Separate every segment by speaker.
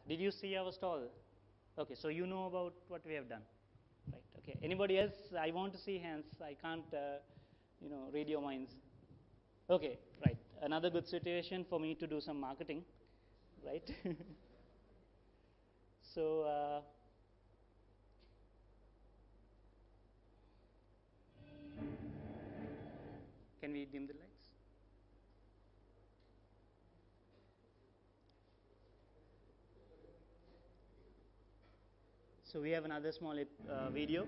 Speaker 1: Did you see our stall? Okay, so you know about what we have done, right? Okay. Anybody else? I want to see hands. I can't, read your minds. Okay, right. Another good situation for me to do some marketing, right? So, can we dim the lights? So we have another small video.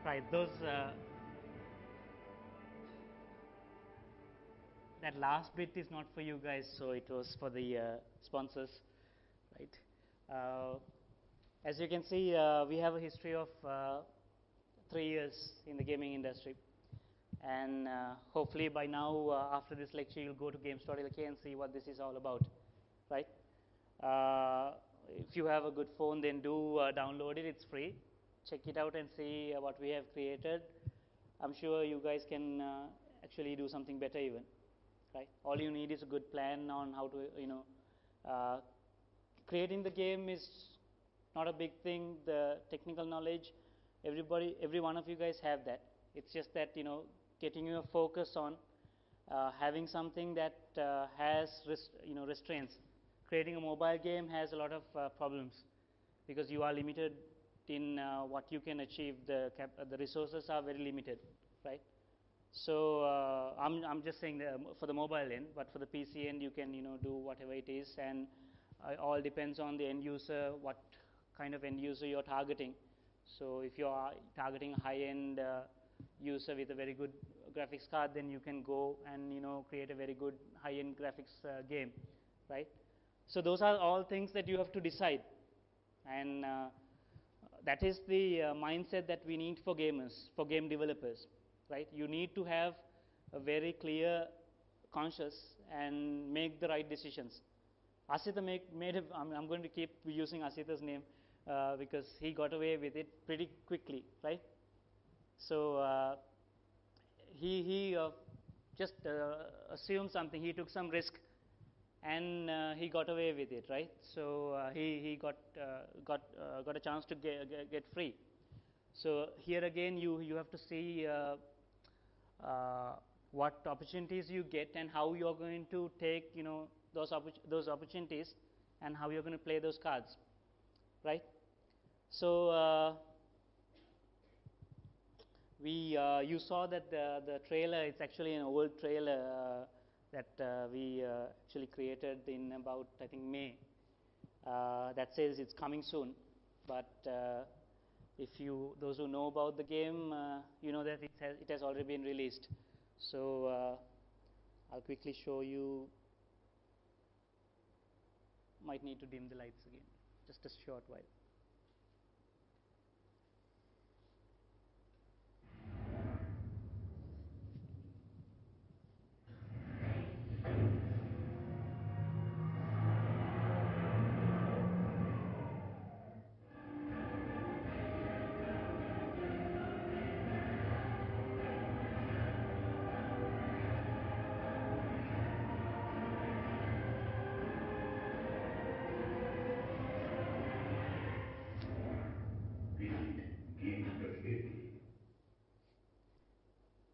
Speaker 1: Right, those that last bit is not for you guys, so it was for the sponsors, right? As you can see, we have a history of 3 years in the gaming industry, and hopefully by now, after this lecture, you'll go to games.lk and see what this is all about, right? If you have a good phone, then do download it. It's free. Check it out and see what we have created. I'm sure you guys can actually do something better even, right? All you need is a good plan on how to, creating the game is not a big thing. The technical knowledge, every one of you guys have that. It's just that, getting your focus on having something that has restraints. Creating a mobile game has a lot of problems because you are limited in what you can achieve. The resources are very limited, right? So I'm just saying that for the mobile end, but for the PC end, you can do whatever it is, and all depends on the end user, what kind of end user you're targeting. So if you are targeting a high-end user with a very good graphics card, then you can go and create a very good high-end graphics game, right? So those are all things that you have to decide, and that is the mindset that we need for gamers, for game developers, right? You need to have a very clear conscious and make the right decisions. Asita made I'm going to keep using Asita's name because he got away with it pretty quickly, right? So he just assumed something. He took some risk, and he got away with it, right? So he got a chance to get free. So here again, you have to see what opportunities you get and how you are going to take those opportunities and how you're going to play those cards, right? So you saw that the trailer, it's actually an old trailer that we actually created in about, I think, May. That says it's coming soon, but if those who know about the game, you know that it has already been released. So I'll quickly show you. Might need to dim the lights again, just a short while.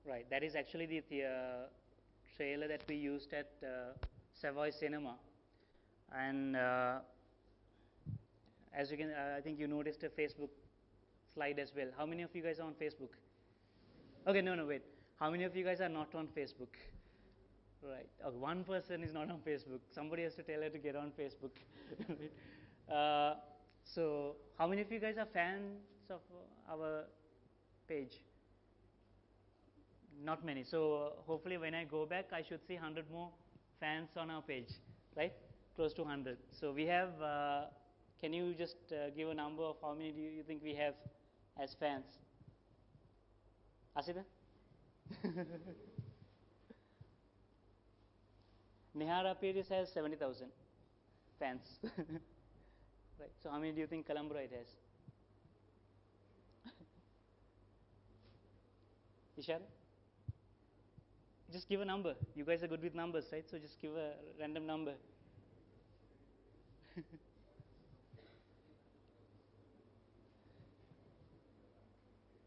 Speaker 1: Right, that is actually the trailer that we used at Savoy Cinema, and as you can, I think you noticed a Facebook slide as well. How many of you guys are on Facebook? Okay, no, wait. How many of you guys are not on Facebook? Right. Okay, one person is not on Facebook. Somebody has to tell her to get on Facebook. So, how many of you guys are fans of our page? Not many. So, hopefully, when I go back, I should see 100 more fans on our page, right? Close to 100. So, we have. Can you just give a number of how many do you think we have as fans? Asita? Nihara Piris has 70,000 fans. Right. So how many do you think Columboride has? Ishara? Just give a number. You guys are good with numbers, right? So just give a random number.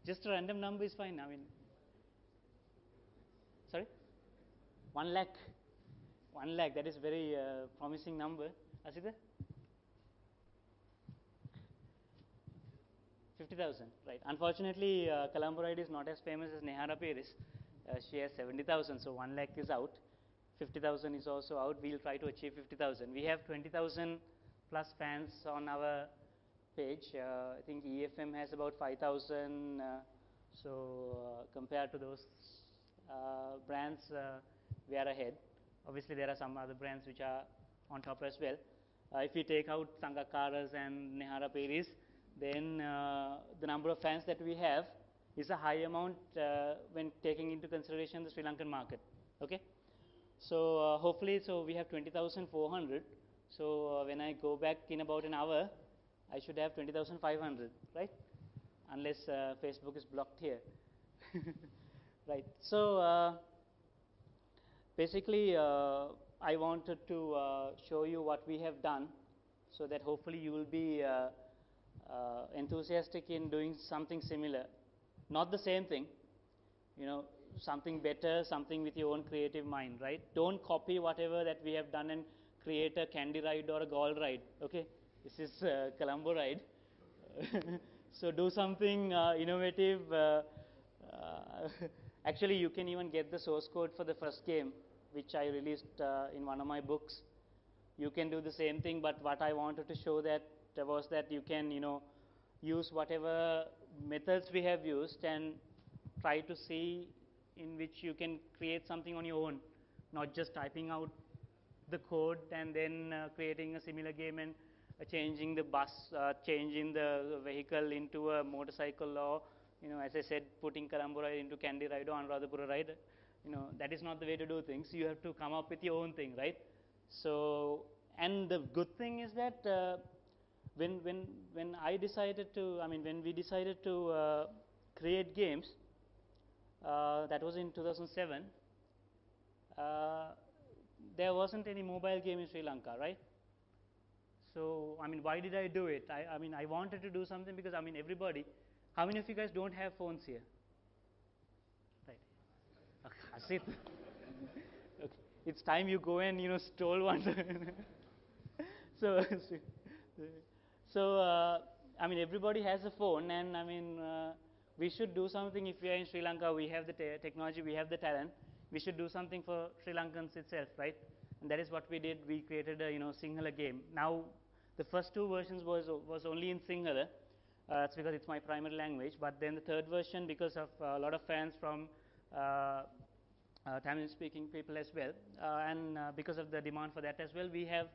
Speaker 1: Just a random number is fine. I mean, sorry? 1 lakh. 1 lakh. That is very promising number. Asita? 50,000. Right. Unfortunately, Columboride is not as famous as Nehara Paris. She has 70,000. So 1 lakh is out. 50,000 is also out. We'll try to achieve 50,000. We have 20,000 plus fans on our page. I think EFM has about 5,000. Compared to those brands, we are ahead. Obviously, there are some other brands which are on top as well. If we take out Sangakaras and Nehara Paris, then the number of fans that we have is a high amount when taking into consideration the Sri Lankan market. Okay, so hopefully, so we have 20,400. So when I go back in about an hour, I should have 20,500, right? Unless Facebook is blocked here. Right. So basically, I wanted to show you what we have done, so that hopefully you will be enthusiastic in doing something similar, not the same thing, something better, something with your own creative mind, right? Don't copy whatever that we have done and create a candy ride or a gold ride. Okay, this is Colombo ride. So do something innovative Actually, you can even get the source code for the first game, which I released in one of my books. You can do the same thing, but what I wanted to show that was that you can, use whatever methods we have used and try to see in which you can create something on your own, not just typing out the code and then creating a similar game and changing the bus, changing the vehicle into a motorcycle, or as I said, putting Colombo ride into Candy ride or Anuradhapura ride. That is not the way to do things. You have to come up with your own thing, right? So, and the good thing is that when I decided to, when we decided to create games, that was in 2007. There wasn't any mobile game in Sri Lanka, right? So, why did I do it? I wanted to do something because, everybody, how many of you guys don't have phones here? Right. Okay, okay. It's time you go and, stole one. so, everybody has a phone, and, we should do something. If we are in Sri Lanka, we have the technology, we have the talent. We should do something for Sri Lankans itself, right? And that is what we did. We created a Sinhala game. Now, the first two versions was only in Sinhala. It's because it's my primary language. But then the third version, because of a lot of fans from Tamil-speaking people as well, and because of the demand for that as well, we have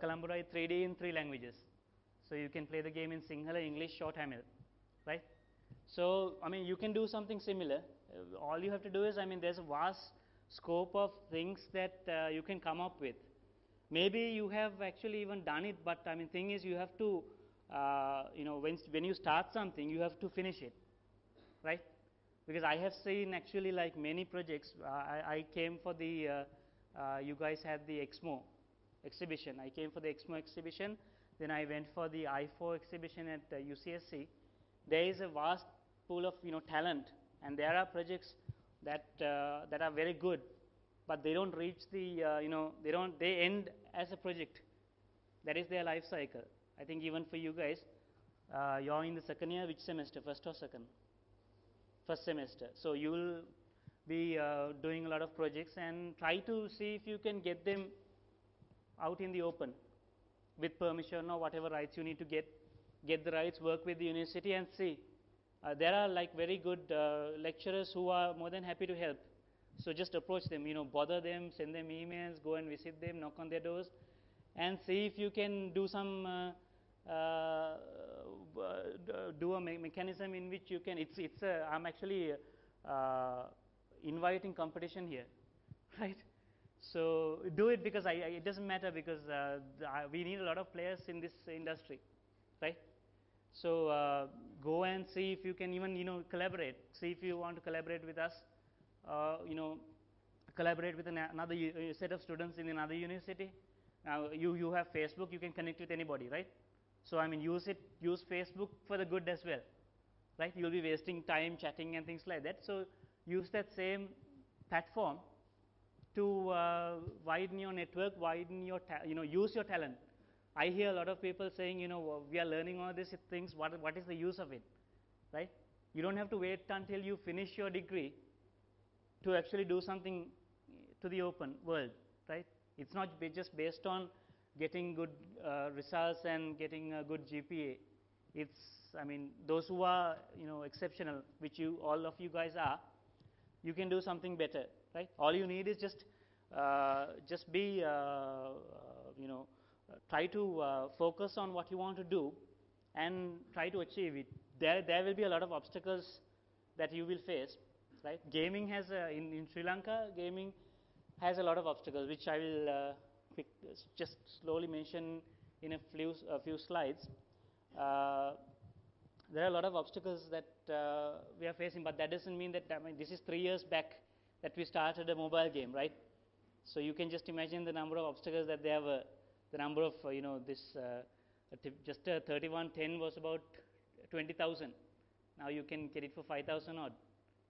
Speaker 1: Kalamburai 3D in 3 languages. So you can play the game in Sinhala, English, or Tamil, right? So, you can do something similar. All you have to do is, there's a vast scope of things that you can come up with. Maybe you have actually even done it, but thing is, you have to, when you start something, you have to finish it, right? Because I have seen actually like many projects. I came for the, you guys had the Exmo exhibition. I came for the Exmo exhibition. Then I went for the I4 exhibition at UCSC. There is a vast pool of talent, and there are projects that that are very good, but they don't reach the they end as a project. That is their life cycle. I think even for you guys, you're in the second year. Which semester? First or second? First semester. So you will be doing a lot of projects and try to see if you can get them out in the open with permission or whatever rights you need to get the rights, work with the university and see. There are like very good lecturers who are more than happy to help. So just approach them, bother them, send them emails, go and visit them, knock on their doors, and see if you can do some do a mechanism in which you can. I'm actually inviting competition here, right? So do it because it doesn't matter because we need a lot of players in this industry, right? So go and see if you can even collaborate. See if you want to collaborate with us, collaborate with another set of students in another university. Now you have Facebook, you can connect with anybody, right? So use Facebook for the good as well, right? You'll be wasting time chatting and things like that. So use that same platform to widen your network, widen your use your talent. I hear a lot of people saying, we are learning all these things. What is the use of it, right? You don't have to wait until you finish your degree to actually do something to the open world, right? It's not just based on getting good results and getting a good GPA. It's, those who are, exceptional, which all of you guys are, you can do something better, right? All you need is just be, try to focus on what you want to do and try to achieve it. There will be a lot of obstacles that you will face, right? Gaming has in Sri Lanka, gaming has a lot of obstacles, which I will just slowly mention in a few slides. There are a lot of obstacles that we are facing, but that doesn't mean that, this is 3 years back that we started a mobile game, right? So you can just imagine the number of obstacles that there were. The number of, just 3110 was about 20,000. Now you can get it for 5,000 odd,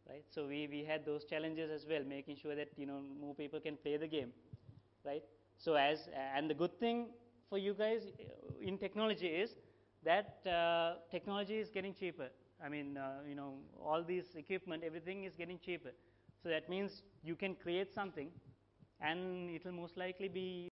Speaker 1: right? So we had those challenges as well, making sure that, more people can play the game, right? So and the good thing for you guys in technology is that technology is getting cheaper, I mean, all these equipment, everything is getting cheaper. So that means you can create something, and it will most likely be